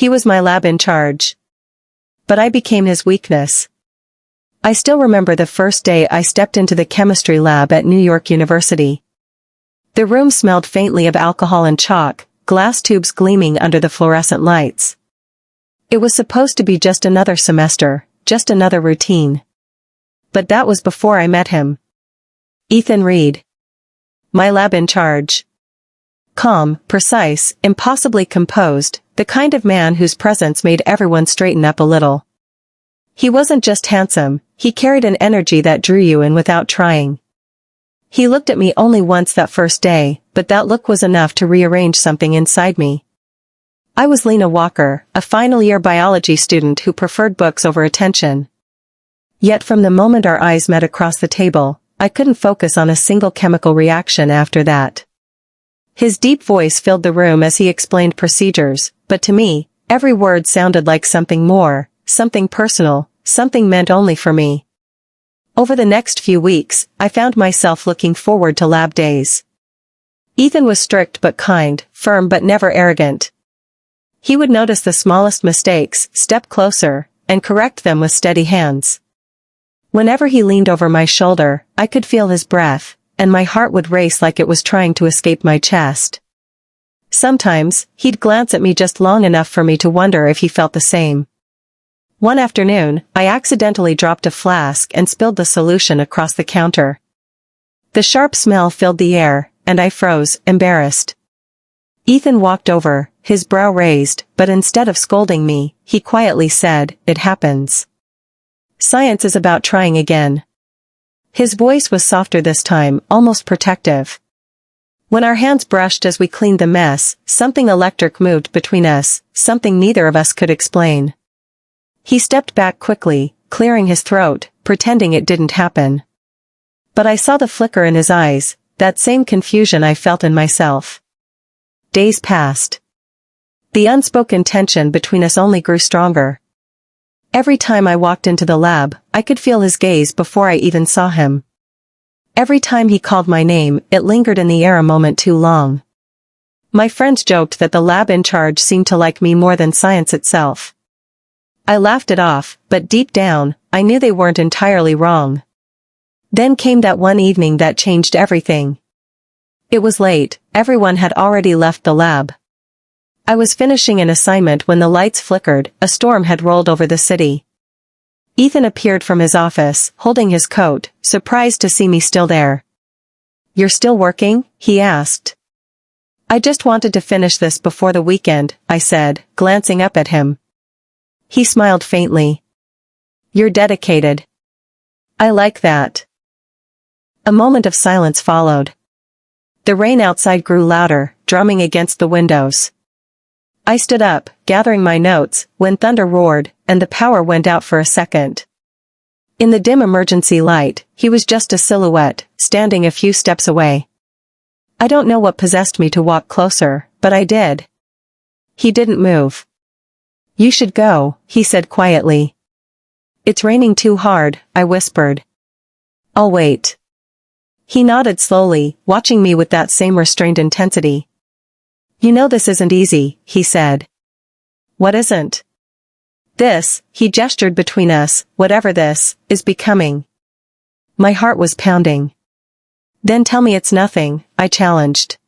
He was my lab in charge. But I became his weakness. I still remember the first day I stepped into the chemistry lab at New York University. The room smelled faintly of alcohol and chalk, glass tubes gleaming under the fluorescent lights. It was supposed to be just another semester, just another routine. But that was before I met him. Ethan Reed. My lab in charge. Calm, precise, impossibly composed, the kind of man whose presence made everyone straighten up a little. He wasn't just handsome, he carried an energy that drew you in without trying. He looked at me only once that first day, but that look was enough to rearrange something inside me. I was Lena Walker, a final-year biology student who preferred books over attention. Yet from the moment our eyes met across the table, I couldn't focus on a single chemical reaction after that. His deep voice filled the room as he explained procedures, but to me, every word sounded like something more, something personal, something meant only for me. Over the next few weeks, I found myself looking forward to lab days. Ethan was strict but kind, firm but never arrogant. He would notice the smallest mistakes, step closer, and correct them with steady hands. Whenever he leaned over my shoulder, I could feel his breath, and my heart would race like it was trying to escape my chest. Sometimes, he'd glance at me just long enough for me to wonder if he felt the same. One afternoon, I accidentally dropped a flask and spilled the solution across the counter. The sharp smell filled the air, and I froze, embarrassed. Ethan walked over, his brow raised, but instead of scolding me, he quietly said, "It happens. Science is about trying again." His voice was softer this time, almost protective. When our hands brushed as we cleaned the mess, something electric moved between us, something neither of us could explain. He stepped back quickly, clearing his throat, pretending it didn't happen. But I saw the flicker in his eyes, that same confusion I felt in myself. Days passed. The unspoken tension between us only grew stronger. Every time I walked into the lab, I could feel his gaze before I even saw him. Every time he called my name, it lingered in the air a moment too long. My friends joked that the lab in charge seemed to like me more than science itself. I laughed it off, but deep down, I knew they weren't entirely wrong. Then came that one evening that changed everything. It was late, everyone had already left the lab. I was finishing an assignment when the lights flickered, a storm had rolled over the city. Ethan appeared from his office, holding his coat, surprised to see me still there. "You're still working?" he asked. "I just wanted to finish this before the weekend," I said, glancing up at him. He smiled faintly. "You're dedicated. I like that." A moment of silence followed. The rain outside grew louder, drumming against the windows. I stood up, gathering my notes, when thunder roared, and the power went out for a second. In the dim emergency light, he was just a silhouette, standing a few steps away. I don't know what possessed me to walk closer, but I did. He didn't move. "You should go," he said quietly. "It's raining too hard," I whispered. "I'll wait." He nodded slowly, watching me with that same restrained intensity. "You know this isn't easy," he said. "What isn't?" "This," he gestured between us, "whatever this, is becoming." My heart was pounding. "Then tell me it's nothing," I challenged.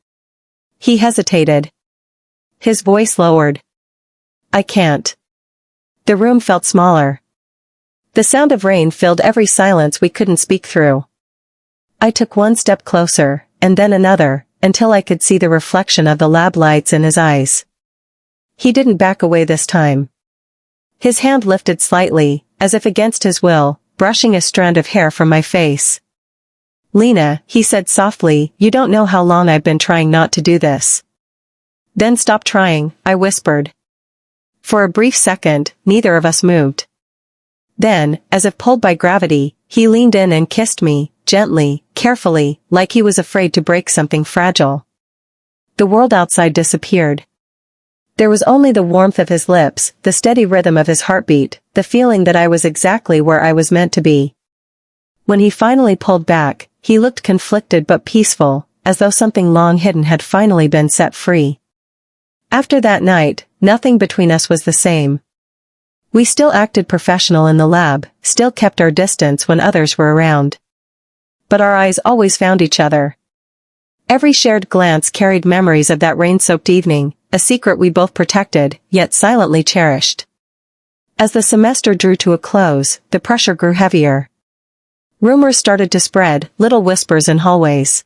He hesitated. His voice lowered. "I can't." The room felt smaller. The sound of rain filled every silence we couldn't speak through. I took one step closer, and then another, until I could see the reflection of the lab lights in his eyes. He didn't back away this time. His hand lifted slightly, as if against his will, brushing a strand of hair from my face. "Lena," he said softly, "you don't know how long I've been trying not to do this." "Then stop trying," I whispered. For a brief second, neither of us moved. Then, as if pulled by gravity, he leaned in and kissed me, gently, carefully, like he was afraid to break something fragile. The world outside disappeared. There was only the warmth of his lips, the steady rhythm of his heartbeat, the feeling that I was exactly where I was meant to be. When he finally pulled back, he looked conflicted but peaceful, as though something long hidden had finally been set free. After that night, nothing between us was the same. We still acted professional in the lab, still kept our distance when others were around. But our eyes always found each other. Every shared glance carried memories of that rain-soaked evening, a secret we both protected, yet silently cherished. As the semester drew to a close, the pressure grew heavier. Rumors started to spread, little whispers in hallways.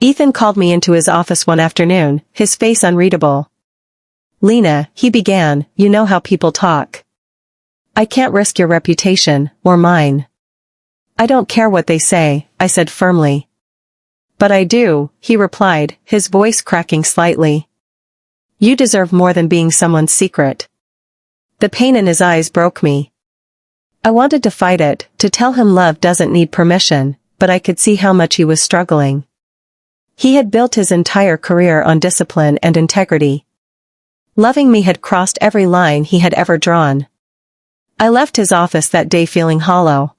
Ethan called me into his office one afternoon, his face unreadable. "Lena," he began, "you know how people talk. I can't risk your reputation, or mine." "I don't care what they say," I said firmly. "But I do," he replied, his voice cracking slightly. "You deserve more than being someone's secret." The pain in his eyes broke me. I wanted to fight it, to tell him love doesn't need permission, but I could see how much he was struggling. He had built his entire career on discipline and integrity. Loving me had crossed every line he had ever drawn. I left his office that day feeling hollow.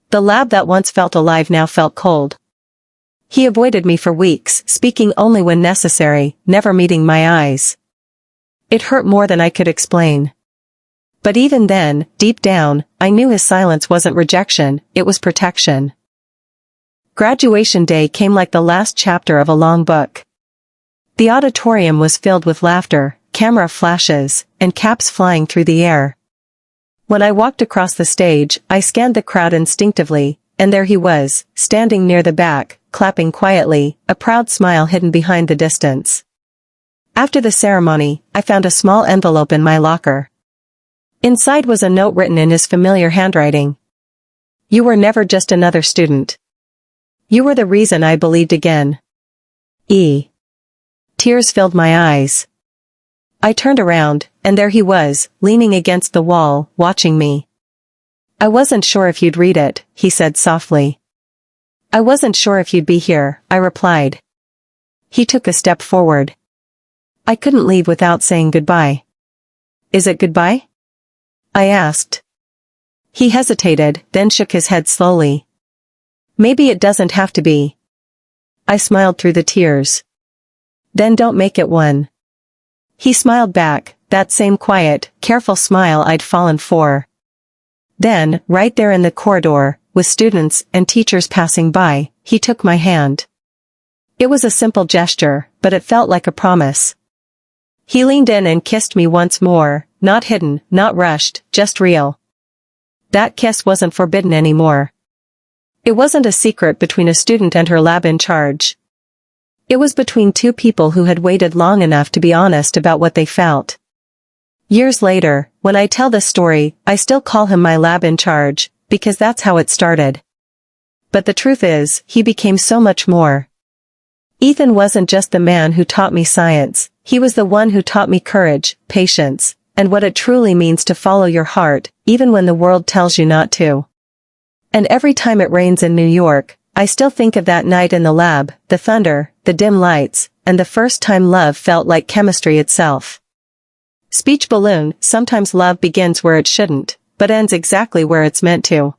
The lab that once felt alive now felt cold. He avoided me for weeks, speaking only when necessary, never meeting my eyes. It hurt more than I could explain. But even then, deep down, I knew his silence wasn't rejection, it was protection. Graduation day came like the last chapter of a long book. The auditorium was filled with laughter, camera flashes, and caps flying through the air. When I walked across the stage, I scanned the crowd instinctively, and there he was, standing near the back, clapping quietly, a proud smile hidden behind the distance. After the ceremony, I found a small envelope in my locker. Inside was a note written in his familiar handwriting. "You were never just another student. You were the reason I believed again. E." Tears filled my eyes. I turned around, and there he was, leaning against the wall, watching me. "I wasn't sure if you'd read it," he said softly. "I wasn't sure if you'd be here," I replied. He took a step forward. "I couldn't leave without saying goodbye." "Is it goodbye?" I asked. He hesitated, then shook his head slowly. "Maybe it doesn't have to be." I smiled through the tears. "Then don't make it one." He smiled back, that same quiet, careful smile I'd fallen for. Then, right there in the corridor, with students and teachers passing by, he took my hand. It was a simple gesture, but it felt like a promise. He leaned in and kissed me once more, not hidden, not rushed, just real. That kiss wasn't forbidden anymore. It wasn't a secret between a student and her lab in charge. It was between two people who had waited long enough to be honest about what they felt. Years later, when I tell this story, I still call him my lab in charge, because that's how it started. But the truth is, he became so much more. Ethan wasn't just the man who taught me science, he was the one who taught me courage, patience, and what it truly means to follow your heart, even when the world tells you not to. And every time it rains in New York, I still think of that night in the lab, the thunder, the dim lights, and the first time love felt like chemistry itself. Speech balloon, sometimes love begins where it shouldn't, but ends exactly where it's meant to.